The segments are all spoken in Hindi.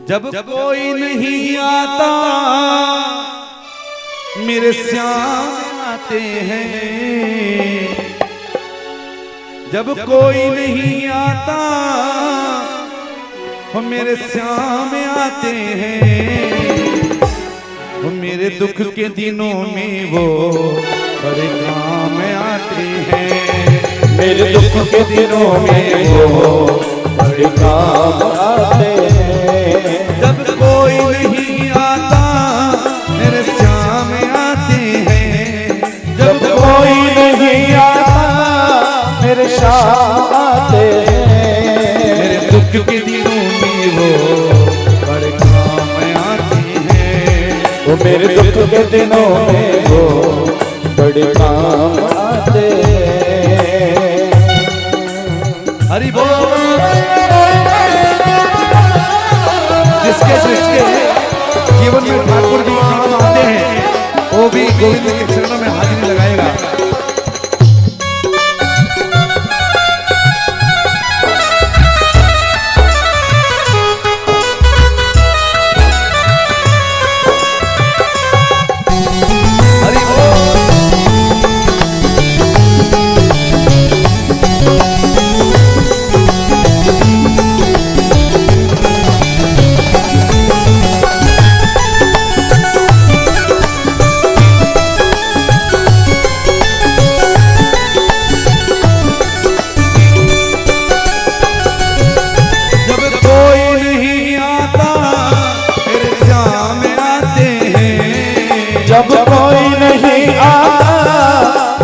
जब कोई नहीं आता मेरे श्याम आते हैं, जब कोई नहीं आता वो मेरे श्याम आते हैं। वो मेरे दुख के दिनों में वो बड़े काम आते हैं। मेरे दुख के दिनों में वो बड़े काम आते हैं। जब कोई नहीं आता मेरे श्याम आते हैं, जब कोई नहीं आता मेरे श्याम आते हैं। मेरे दुख के दिनों में वो बड़े काम आते हैं। वो मेरे दुख के दिनों में वो बड़े काम आते हैं। हरि बोल। जिसके जीवन में ठाकुर जी काम आते हैं वो भी गोविंद के चरणों में हाजिरी लगाएगा। जब कोई नहीं आता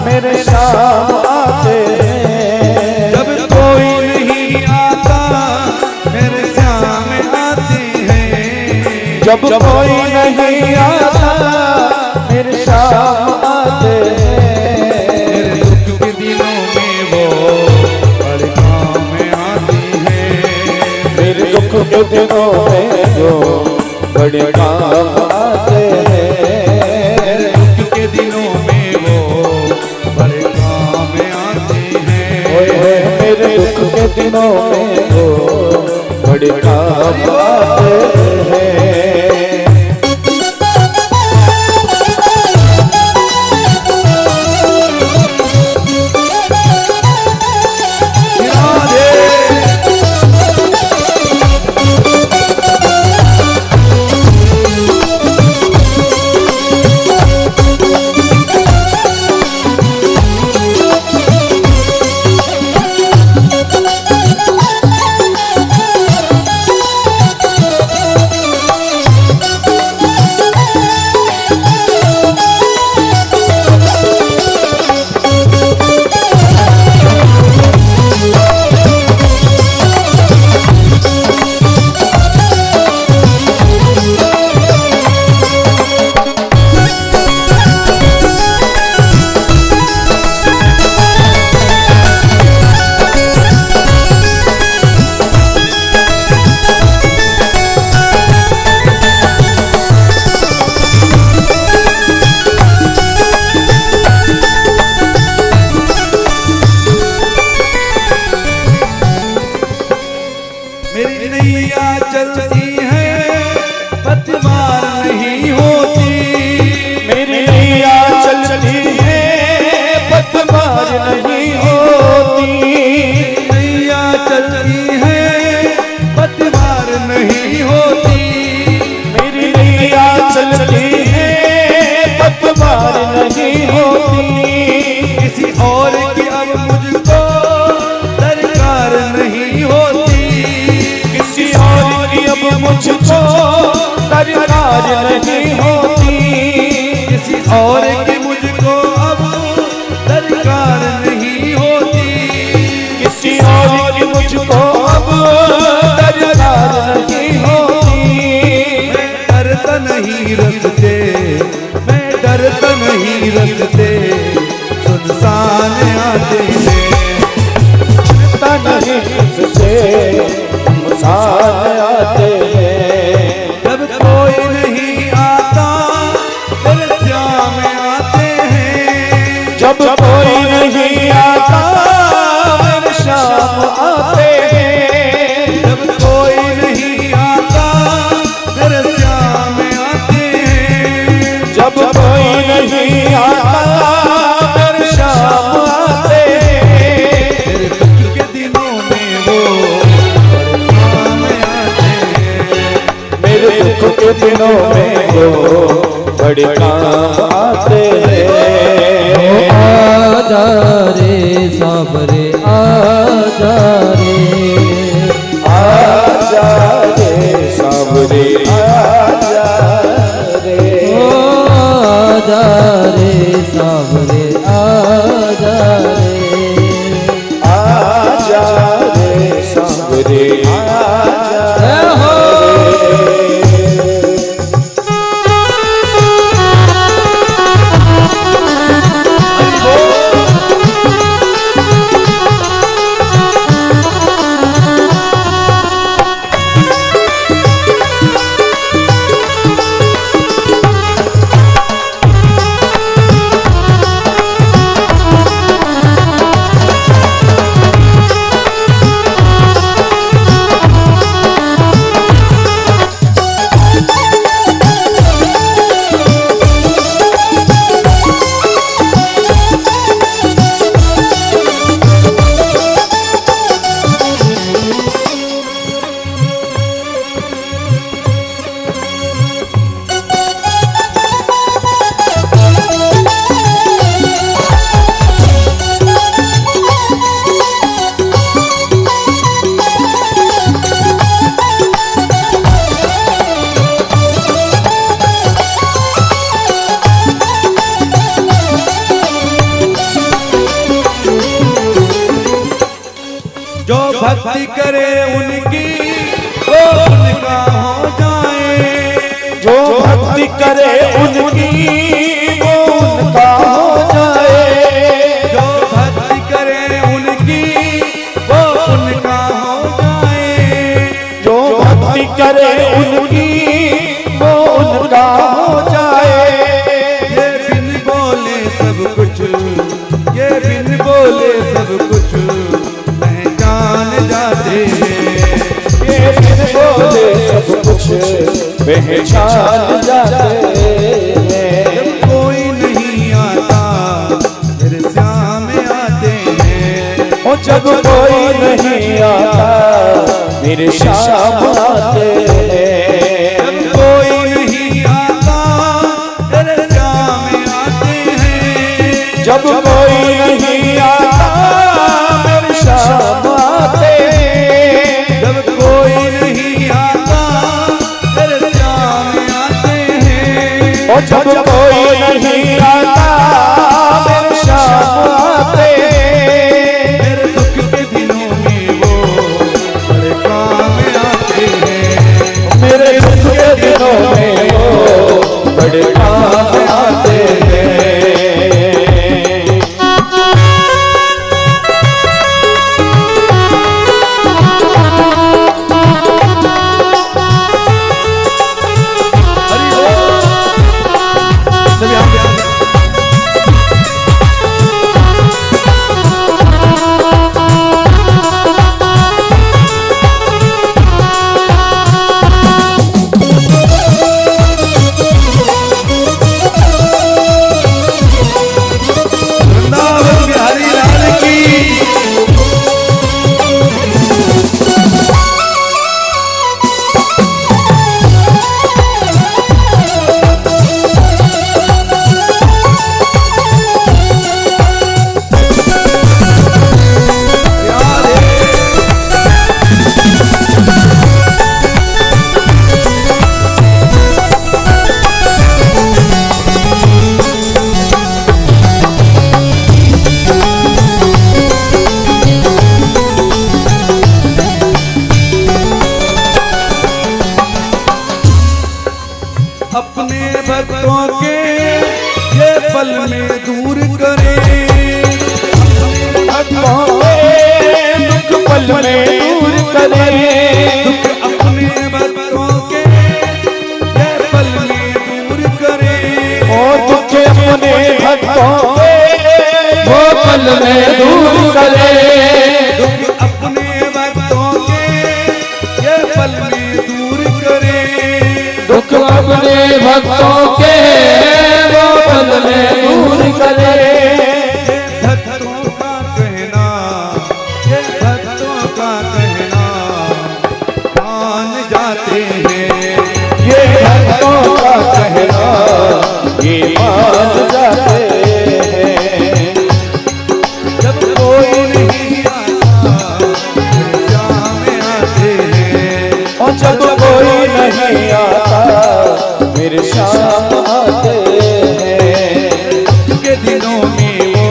मेरे श्याम आते हैं। जब कोई नहीं आता मेरे श्याम आते हैं। जब कोई नहीं आता मेरे श्याम आते हैं। मेरे दुख के दिनों में वो बड़े काम आते हैं। मेरे दुख के दिनों में वो बड़े काम आते हैं। दिनों में वो बड़े काम आते हैं। मेरे दुख के दिनों में वो बड़े काम आते हैं। चलती है पतवार नहीं होती। मेरी नैया चलती है पतवार नहीं होती। नैया चलती है पतवार नहीं होती। मेरी नैया चलती है पतवार नहीं होती। किसी और की अब मुझको दरकार नहीं होती। किसी और की अब मुझको दरकार नहीं होती। किसी और की मुझको अब दरकार नहीं होती। किसी और की मुझको अब दरकार नहीं होती। मैं डरता नहीं रस्ते, मैं डरता नहीं रस्ते सुनसान आते हैं। डरता नहीं रस्ते सुनसान आते हैं। जब कोई नहीं दुख के दिनों में वो बड़े काम आते हैं। आजा रे सावरे आजा रे, आजा रे सावरे आजा रे, आजा रे सावरे आजा रे, आजा रे सावरे आजा हो। जो भक्ति करे उनकी वो उनका हो जाए, जो भक्ति करे उनकी वो उनका हो जाए, जो भक्ति करे उनकी वो उनका हो जाए, जो भक्ति करे उनकी वो उनका हो जाए। ये बिन बोले सब कुछ, ये बिन बोले सब कुछ पहचान जाते हैं, ये बिन बोले सब कुछ पहचान जाते हैं। जब कोई नहीं आता फिर श्याम आते हैं, और जब कोई नहीं आता मेरे शाम आते हैं। जब कोई नहीं आता फिर श्याम आते हैं, जब कोई नहीं आता मेरे शाम आते हैं। जब कोई नहीं आता फिर श्याम आते हैं, और जब कोई नहीं आता मेरे शाम आते हैं। मेरे दुख के दिनों में वो बड़े काम आते हैं, मेरे दुख के दिनों में वो बड़े काम आते हैं। वृंदावन के हरि लाल की। अपने भक्तों के ये पल में दूर करे, भक्तों के दुख पल में दूर करे। दुख अपने भक्तों के ये पल में दूर करे, और दुख अपने भक्तों के वो पल में दूर करे। दुख अपने भक्तों के ये पल में दूर करे, दुख अपने भक्तों के वो पल में दूर करे। भक्तों का कहना, ये भक्तों का कहना मान जाते हैं, ये भक्तों का कहना ये मान जाते हैं। जब कोई नहीं आता शाम आते हैं। और जब कोई नहीं आता मेरे शाम आते हैं। के दिनों में वो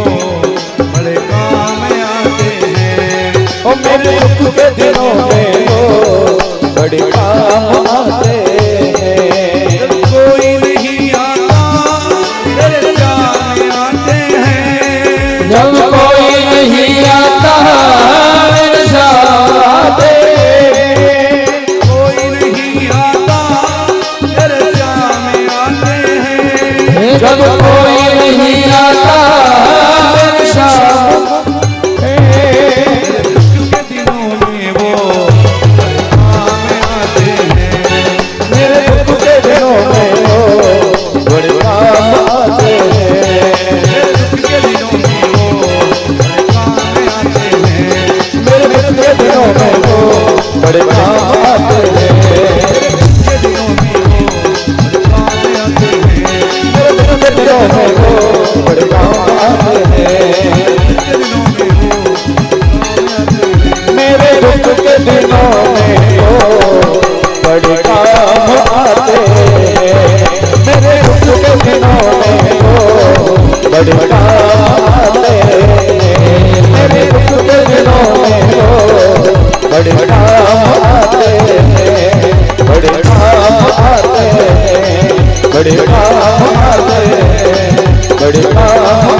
बड़े काम आते हैं। और मेरे दुख के दिनों में वो बड़े काम आते हैं। जब कोई नहीं आता तेरे शाम आते हैं। जब कोई नहीं आता मेरे शाम आते हैं। कोई नहीं आता तेरे शाम आते हैं। जब कोई नहीं आता मेरे शाम के दिनों में वो बड़े काम आते हैं। मेरे दुख के दिनों में वो बड़े काम आते हैं। के दिनों में वो बड़े काम आते हैं। मेरे दुख के दिनों में वो बड़े काम आते हैं। के दिनों में वो बड़े काम आते हैं। मेरे दुख के दिनों में वो बड़े काम आते हैं। के दिनों में वो मेरे दुख के दिनों में वो बड़े काम आते हैं। मेरे दुख के दिनों में वो बड़े काम आते हैं। मेरे दुख के दिनों में वो बड़े काम आते हैं। बड़े काम आते हैं। बड़े काम आते हैं। बड़े काम